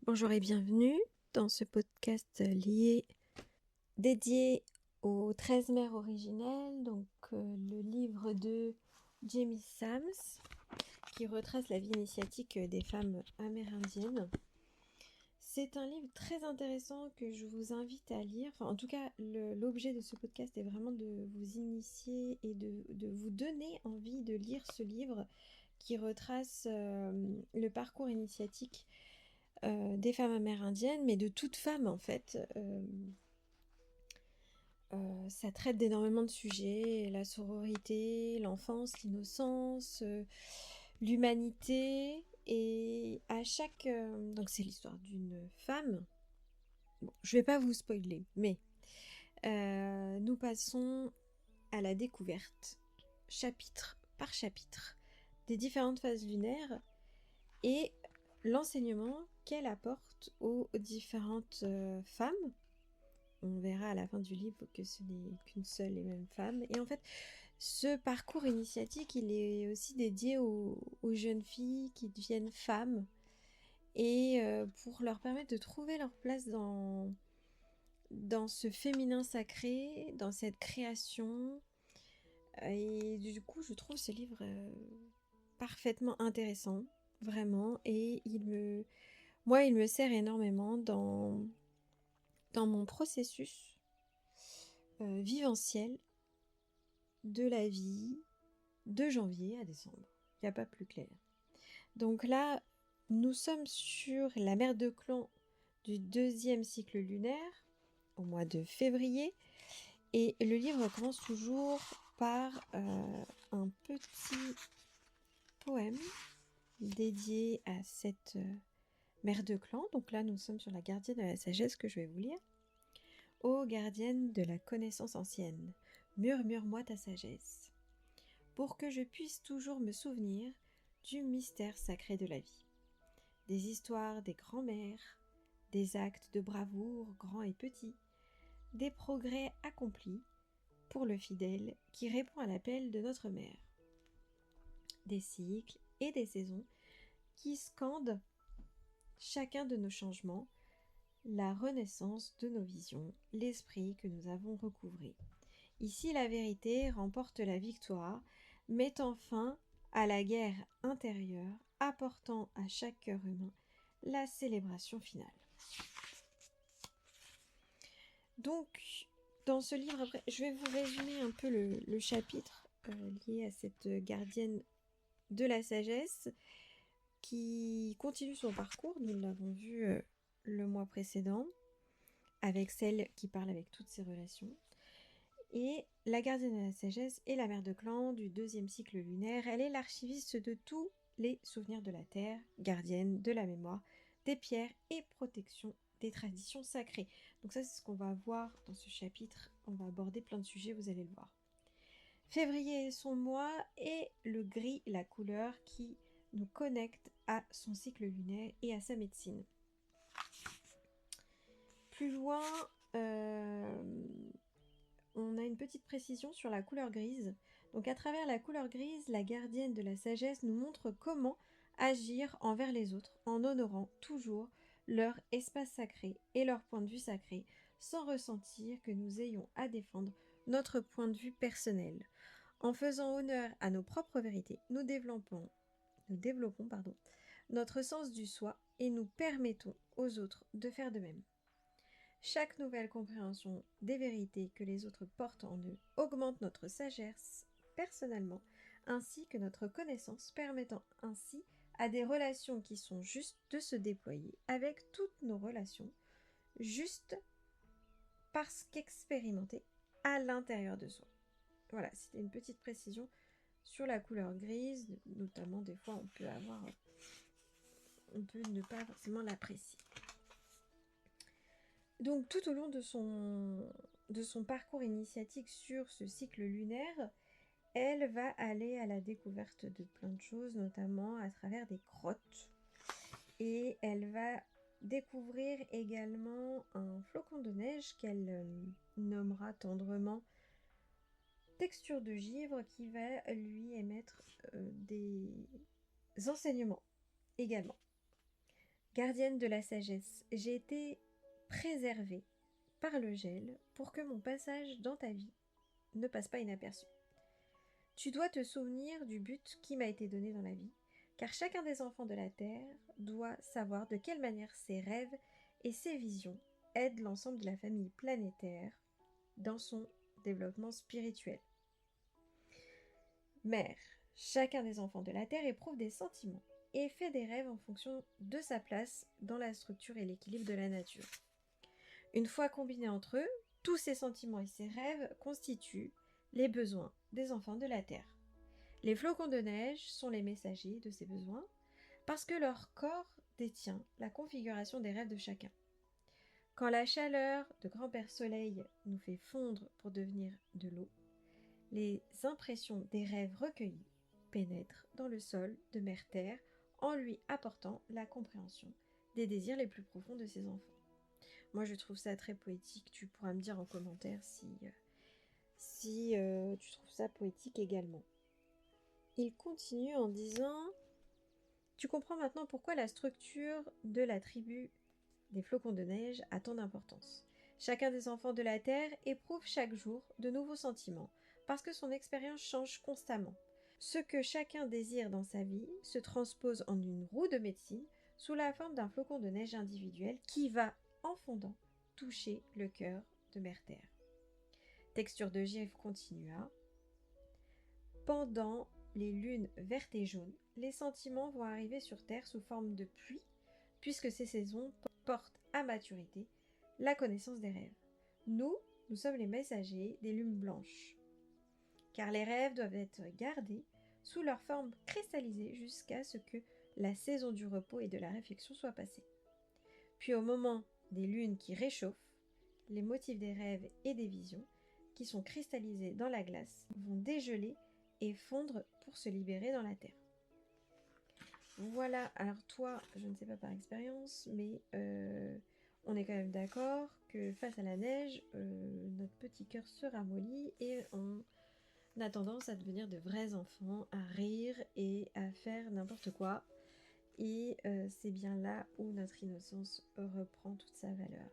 Bonjour et bienvenue dans ce podcast dédié aux 13 mères originelles, le livre de Jamie Sams qui retrace la vie initiatique des femmes amérindiennes. C'est un livre très intéressant que je vous invite à lire. Enfin, en tout cas, l'objet de ce podcast est vraiment de vous initier et de vous donner envie de lire ce livre qui retrace le parcours initiatique des femmes amérindiennes, mais de toutes femmes en fait. Ça traite d'énormément de sujets, la sororité, l'enfance, l'innocence, l'humanité, et à chaque... donc c'est l'histoire d'une femme. Bon, je vais pas vous spoiler, mais nous passons à la découverte, chapitre par chapitre, des différentes phases lunaires et l'enseignement qu'elle apporte aux différentes femmes. On verra à la fin du livre que ce n'est qu'une seule et même femme. Et en fait, ce parcours initiatique, il est aussi dédié aux jeunes filles qui deviennent femmes et pour leur permettre de trouver leur place dans ce féminin sacré, dans cette création. Et du coup, je trouve ce livre parfaitement intéressant, vraiment. Et moi, il me sert énormément dans mon processus vivenciel de la vie de janvier à décembre. Il n'y a pas plus clair. Donc là, nous sommes sur la mère de clan du deuxième cycle lunaire, au mois de février. Et le livre commence toujours par un petit poème dédié à cette mère de clan. Donc là, nous sommes sur la gardienne de la sagesse que je vais vous lire. Ô gardienne de la connaissance ancienne, murmure-moi ta sagesse, pour que je puisse toujours me souvenir du mystère sacré de la vie. Des histoires des grands-mères, des actes de bravoure grands et petits, des progrès accomplis pour le fidèle qui répond à l'appel de notre mère. Des cycles et des saisons qui scandent chacun de nos changements, la renaissance de nos visions, l'esprit que nous avons recouvré. Ici, la vérité remporte la victoire, mettant fin à la guerre intérieure, apportant à chaque cœur humain la célébration finale. Donc, dans ce livre, après, je vais vous résumer un peu le chapitre lié à cette gardienne de la sagesse qui continue son parcours. Nous l'avons vu le mois précédent, avec celle qui parle avec toutes ses relations. Et la gardienne de la sagesse est la mère de clan du deuxième cycle lunaire. Elle est l'archiviste de tous les souvenirs de la terre, gardienne de la mémoire, des pierres et protection des traditions sacrées. Donc ça, c'est ce qu'on va voir dans ce chapitre. On va aborder plein de sujets, vous allez le voir. Février est son mois et le gris, la couleur qui nous connecte à son cycle lunaire et à sa médecine. Plus loin, on a une petite précision sur la couleur grise. Donc à travers la couleur grise, la gardienne de la sagesse nous montre comment agir envers les autres en honorant toujours leur espace sacré et leur point de vue sacré, sans ressentir que nous ayons à défendre notre point de vue personnel. En faisant honneur à nos propres vérités, nous développons notre sens du soi et nous permettons aux autres de faire de même. Chaque nouvelle compréhension des vérités que les autres portent en eux augmente notre sagesse personnellement, ainsi que notre connaissance, permettant ainsi à des relations qui sont justes de se déployer avec toutes nos relations, justes parce qu'expérimentées à l'intérieur de soi. Voilà, c'était une petite précision sur la couleur grise, notamment des fois on peut ne pas forcément l'apprécier. Donc tout au long de son parcours initiatique sur ce cycle lunaire, elle va aller à la découverte de plein de choses, notamment à travers des grottes. Et elle va découvrir également un flocon de neige qu'elle nommera tendrement texture de givre, qui va lui émettre des enseignements également. Gardienne de la sagesse, j'ai été préservée par le gel pour que mon passage dans ta vie ne passe pas inaperçu. Tu dois te souvenir du but qui m'a été donné dans la vie, car chacun des enfants de la Terre doit savoir de quelle manière ses rêves et ses visions aident l'ensemble de la famille planétaire dans son développement spirituel. Mère, chacun des enfants de la Terre éprouve des sentiments et fait des rêves en fonction de sa place dans la structure et l'équilibre de la nature. Une fois combinés entre eux, tous ces sentiments et ces rêves constituent les besoins des enfants de la Terre. Les flocons de neige sont les messagers de ces besoins parce que leur corps détient la configuration des rêves de chacun. Quand la chaleur de Grand-Père Soleil nous fait fondre pour devenir de l'eau, les impressions des rêves recueillis pénètrent dans le sol de Mère Terre en lui apportant la compréhension des désirs les plus profonds de ses enfants. Moi, je trouve ça très poétique. Tu pourras me dire en commentaire si tu trouves ça poétique également. Il continue en disant « Tu comprends maintenant pourquoi la structure de la tribu des flocons de neige a tant d'importance. Chacun des enfants de la Terre éprouve chaque jour de nouveaux sentiments, parce que son expérience change constamment. Ce que chacun désire dans sa vie se transpose en une roue de médecine sous la forme d'un flocon de neige individuel qui va, en fondant, toucher le cœur de Mère Terre. » Texture de givre continua. Pendant les lunes vertes et jaunes, les sentiments vont arriver sur Terre sous forme de pluie, puisque ces saisons portent à maturité la connaissance des rêves. Nous sommes les messagers des lunes blanches, car les rêves doivent être gardés sous leur forme cristallisée jusqu'à ce que la saison du repos et de la réflexion soit passée. Puis au moment des lunes qui réchauffent, les motifs des rêves et des visions, qui sont cristallisés dans la glace, vont dégeler et fondre pour se libérer dans la terre. Voilà, alors toi, je ne sais pas par expérience, mais on est quand même d'accord que face à la neige, notre petit cœur se ramollit et on a tendance à devenir de vrais enfants, à rire et à faire n'importe quoi. Et c'est bien là où notre innocence reprend toute sa valeur.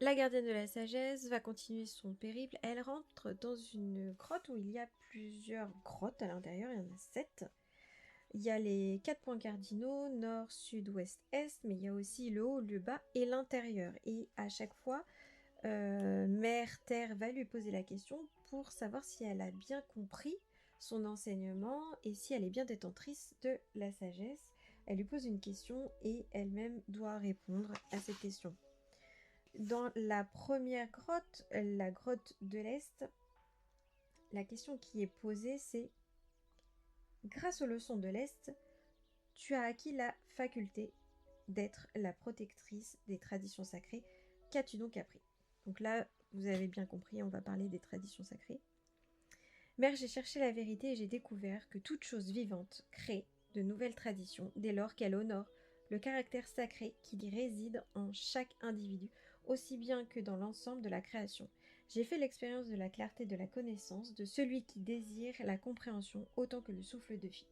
La gardienne de la sagesse va continuer son périple. Elle rentre dans une grotte où il y a plusieurs grottes à l'intérieur, il y en a 7. Il y a les 4 points cardinaux, nord, sud, ouest, est, mais il y a aussi le haut, le bas et l'intérieur. Et à chaque fois, Mère Terre va lui poser la question pour savoir si elle a bien compris son enseignement et si elle est bien détentrice de la sagesse. Elle lui pose une question et elle-même doit répondre à cette question. Dans la première grotte, la grotte de l'Est, la question qui est posée, c'est: grâce aux leçons de l'Est, tu as acquis la faculté d'être la protectrice des traditions sacrées. Qu'as-tu donc appris? Donc là, vous avez bien compris, on va parler des traditions sacrées. Mère, j'ai cherché la vérité et j'ai découvert que toute chose vivante crée de nouvelles traditions dès lors qu'elle honore le caractère sacré qui réside en chaque individu, aussi bien que dans l'ensemble de la création. J'ai fait l'expérience de la clarté de la connaissance de celui qui désire la compréhension autant que le souffle de vie.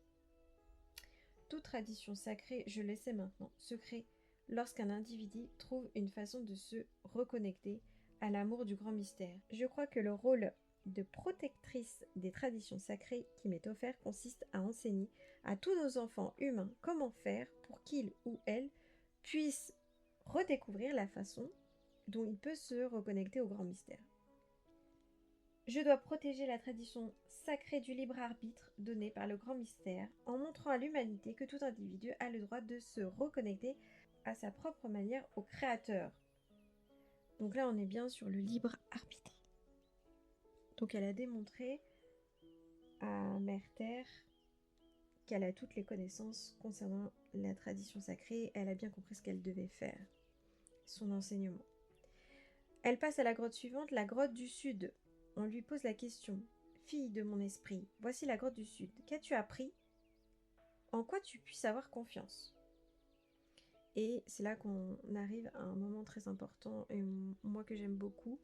Toute tradition sacrée, je le sais maintenant, se crée lorsqu'un individu trouve une façon de se reconnecter à l'amour du grand mystère. Je crois que le rôle de protectrice des traditions sacrées qui m'est offert consiste à enseigner à tous nos enfants humains comment faire pour qu'ils ou elles puissent redécouvrir la façon dont il peut se reconnecter au grand mystère. Je dois protéger la tradition sacrée du libre arbitre donné par le grand mystère en montrant à l'humanité que tout individu a le droit de se reconnecter à sa propre manière au Créateur. Donc là, on est bien sur le libre arbitre. Donc elle a démontré à Mère Terre qu'elle a toutes les connaissances concernant la tradition sacrée. Elle a bien compris ce qu'elle devait faire, son enseignement. Elle passe à la grotte suivante, la grotte du Sud. On lui pose la question: fille de mon esprit, voici la grotte du Sud. Qu'as-tu appris? En quoi tu puisses avoir confiance? Et c'est là qu'on arrive à un moment très important et moi que j'aime beaucoup.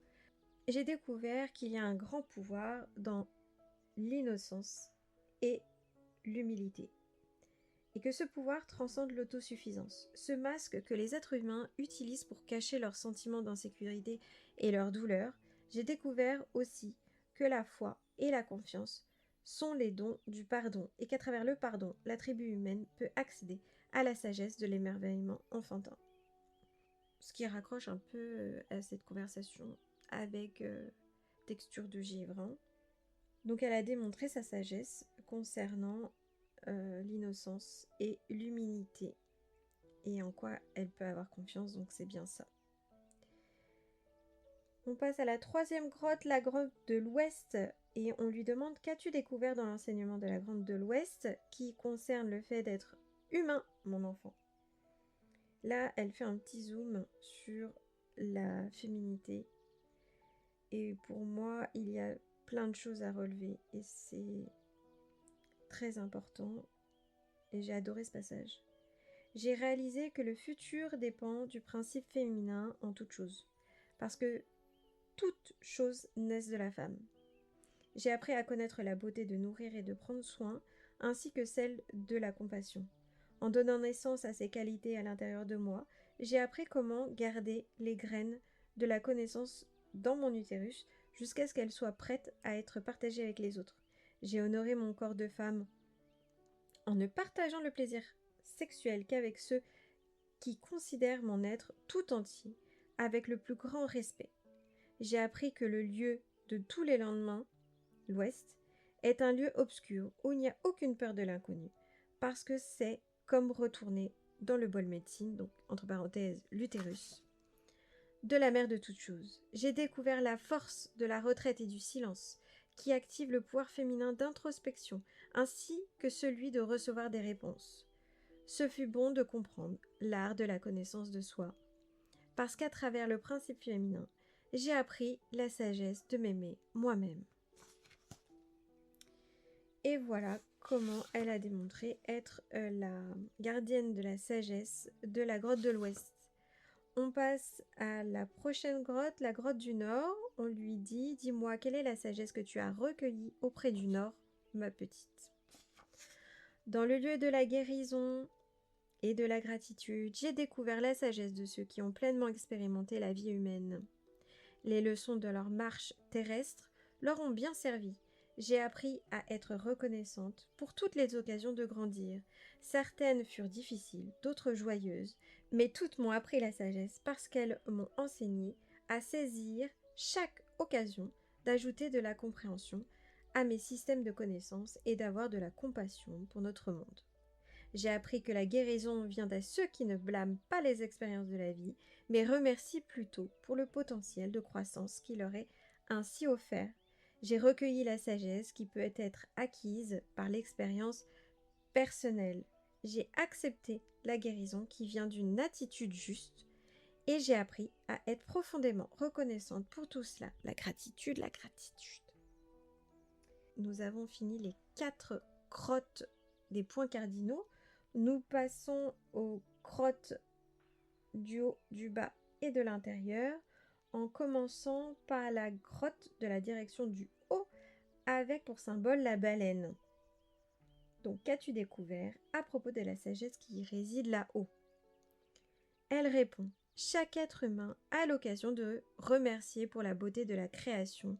J'ai découvert qu'il y a un grand pouvoir dans l'innocence et l'humilité, et que ce pouvoir transcende l'autosuffisance. Ce masque que les êtres humains utilisent pour cacher leurs sentiments d'insécurité et leurs douleurs, j'ai découvert aussi que la foi et la confiance sont les dons du pardon et qu'à travers le pardon, la tribu humaine peut accéder à la sagesse de l'émerveillement enfantin. Ce qui raccroche un peu à cette conversation avec Texture de Givre. Hein. Donc elle a démontré sa sagesse concernant l'innocence et l'humilité et en quoi elle peut avoir confiance, donc c'est bien ça. On passe à la troisième grotte, la grotte de l'Ouest, et on lui demande « Qu'as-tu découvert dans l'enseignement de la grotte de l'Ouest qui concerne le fait d'être humain, mon enfant ?» Là, elle fait un petit zoom sur la féminité. Et pour moi, il y a plein de choses à relever et c'est très important. Et j'ai adoré ce passage. J'ai réalisé que le futur dépend du principe féminin en toute chose. Parce que toutes choses naissent de la femme. J'ai appris à connaître la beauté de nourrir et de prendre soin, ainsi que celle de la compassion. En donnant naissance à ces qualités à l'intérieur de moi, j'ai appris comment garder les graines de la connaissance dans mon utérus jusqu'à ce qu'elles soient prêtes à être partagées avec les autres. J'ai honoré mon corps de femme en ne partageant le plaisir sexuel qu'avec ceux qui considèrent mon être tout entier avec le plus grand respect. J'ai appris que le lieu de tous les lendemains, l'Ouest, est un lieu obscur où il n'y a aucune peur de l'inconnu, parce que c'est comme retourner dans le bol médecine, donc entre parenthèses l'utérus, de la mère de toutes choses. J'ai découvert la force de la retraite et du silence, qui active le pouvoir féminin d'introspection, ainsi que celui de recevoir des réponses. Ce fut bon de comprendre l'art de la connaissance de soi, parce qu'à travers le principe féminin, j'ai appris la sagesse de m'aimer moi-même. Et voilà comment elle a démontré être la gardienne de la sagesse de la grotte de l'Ouest. On passe à la prochaine grotte, la grotte du Nord. On lui dit « Dis-moi, quelle est la sagesse que tu as recueillie auprès du Nord, ma petite ?» Dans le lieu de la guérison et de la gratitude, j'ai découvert la sagesse de ceux qui ont pleinement expérimenté la vie humaine. Les leçons de leur marche terrestre leur ont bien servi. J'ai appris à être reconnaissante pour toutes les occasions de grandir. Certaines furent difficiles, d'autres joyeuses, mais toutes m'ont appris la sagesse parce qu'elles m'ont enseigné à saisir chaque occasion d'ajouter de la compréhension à mes systèmes de connaissances et d'avoir de la compassion pour notre monde. J'ai appris que la guérison vient à ceux qui ne blâment pas les expériences de la vie, mais remercient plutôt pour le potentiel de croissance qui leur est ainsi offert. J'ai recueilli la sagesse qui peut être acquise par l'expérience personnelle. J'ai accepté la guérison qui vient d'une attitude juste et j'ai appris à être profondément reconnaissante pour tout cela. La gratitude, la gratitude. Nous avons fini les 4 grottes des points cardinaux. Nous passons aux grottes du haut, du bas et de l'intérieur, en commençant par la grotte de la direction du haut, avec pour symbole la baleine. Donc, qu'as-tu découvert à propos de la sagesse qui y réside là-haut ? Elle répond « Chaque être humain a l'occasion de remercier pour la beauté de la création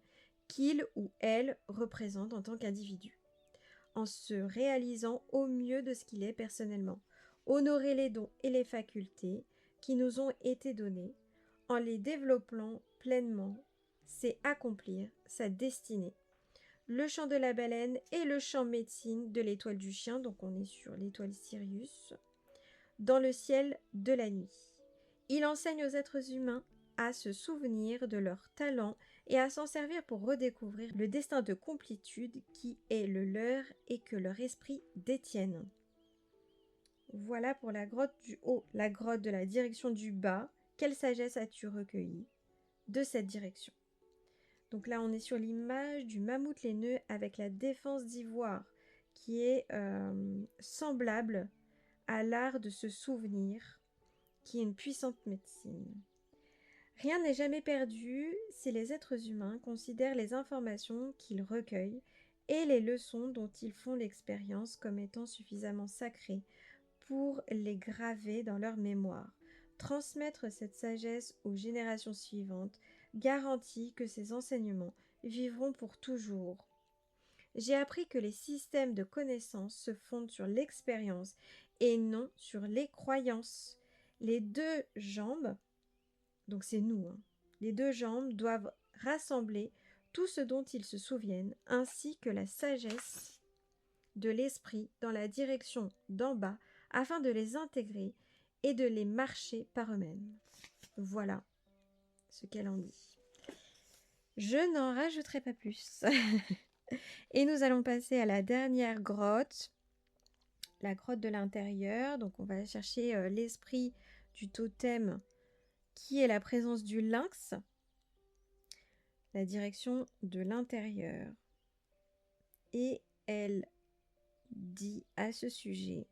qu'il ou elle représente en tant qu'individu. En se réalisant au mieux de ce qu'il est personnellement, honorer les dons et les facultés qui nous ont été donnés, en les développant pleinement, c'est accomplir sa destinée. Le chant de la baleine et le chant médecine de l'étoile du chien, donc on est sur l'étoile Sirius, dans le ciel de la nuit. Il enseigne aux êtres humains à se souvenir de leurs talents et à s'en servir pour redécouvrir le destin de complétude qui est le leur et que leur esprit détiennent. Voilà pour la grotte du haut, la grotte de la direction du bas. Quelle sagesse as-tu recueillie de cette direction ? Donc là, on est sur l'image du mammouth laineux avec la défense d'ivoire qui est semblable à l'art de se souvenir, qui est une puissante médecine. Rien n'est jamais perdu si les êtres humains considèrent les informations qu'ils recueillent et les leçons dont ils font l'expérience comme étant suffisamment sacrées pour les graver dans leur mémoire. Transmettre cette sagesse aux générations suivantes garantit que ces enseignements vivront pour toujours. J'ai appris que les systèmes de connaissances se fondent sur l'expérience et non sur les croyances. Les deux jambes, donc c'est nous, les deux jambes doivent rassembler tout ce dont ils se souviennent, ainsi que la sagesse de l'esprit dans la direction d'en bas, afin de les intégrer et de les marcher par eux-mêmes. Voilà ce qu'elle en dit. Je n'en rajouterai pas plus. Et nous allons passer à la dernière grotte, la grotte de l'intérieur. Donc on va chercher l'esprit du totem qui est la présence du lynx, la direction de l'intérieur. Et elle dit à ce sujet: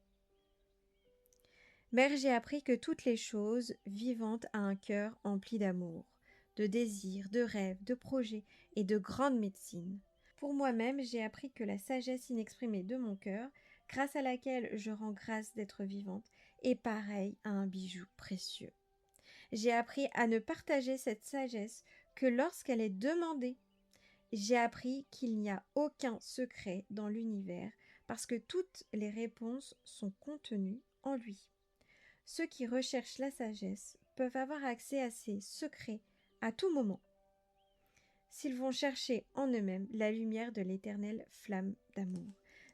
Mère, j'ai appris que toutes les choses vivantes a un cœur empli d'amour, de désirs, de rêves, de projets et de grande médecine. Pour moi-même, j'ai appris que la sagesse inexprimée de mon cœur, grâce à laquelle je rends grâce d'être vivante, est pareille à un bijou précieux. J'ai appris à ne partager cette sagesse que lorsqu'elle est demandée. J'ai appris qu'il n'y a aucun secret dans l'univers parce que toutes les réponses sont contenues en lui. Ceux qui recherchent la sagesse peuvent avoir accès à ces secrets à tout moment, s'ils vont chercher en eux-mêmes la lumière de l'éternelle flamme d'amour.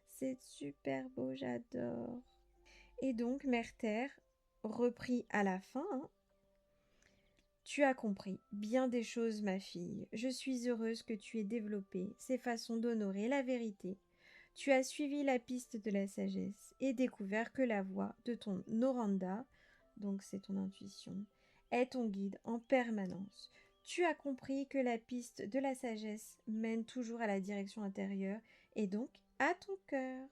C'est super beau, j'adore. Et donc, Mère Terre reprit à la fin, Tu as compris bien des choses, ma fille. Je suis heureuse que tu aies développé ces façons d'honorer la vérité. Tu as suivi la piste de la sagesse et découvert que la voix de ton Noranda, donc c'est ton intuition, est ton guide en permanence. Tu as compris que la piste de la sagesse mène toujours à la direction intérieure et donc à ton cœur.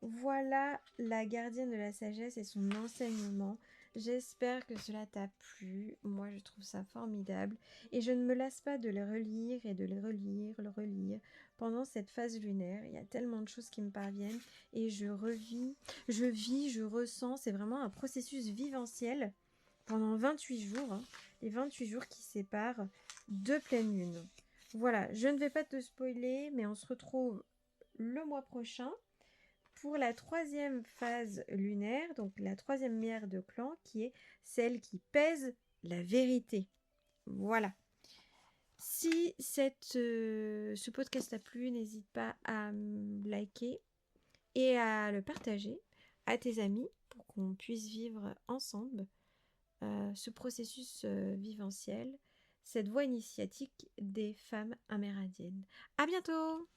Voilà la gardienne de la sagesse et son enseignement. J'espère que cela t'a plu. Moi, je trouve ça formidable. Et je ne me lasse pas de le relire et de le relire pendant cette phase lunaire. Il y a tellement de choses qui me parviennent et je vis, je ressens. C'est vraiment un processus viventiel pendant 28 jours. Les 28 jours qui séparent deux pleines lunes. Voilà, je ne vais pas te spoiler, mais on se retrouve le mois prochain pour la troisième phase lunaire, donc la troisième mère de clan, qui est celle qui pèse la vérité. Voilà. Si ce podcast t'a plu, n'hésite pas à liker et à le partager à tes amis pour qu'on puisse vivre ensemble ce processus viventiel, cette voie initiatique des femmes amérindiennes. À bientôt!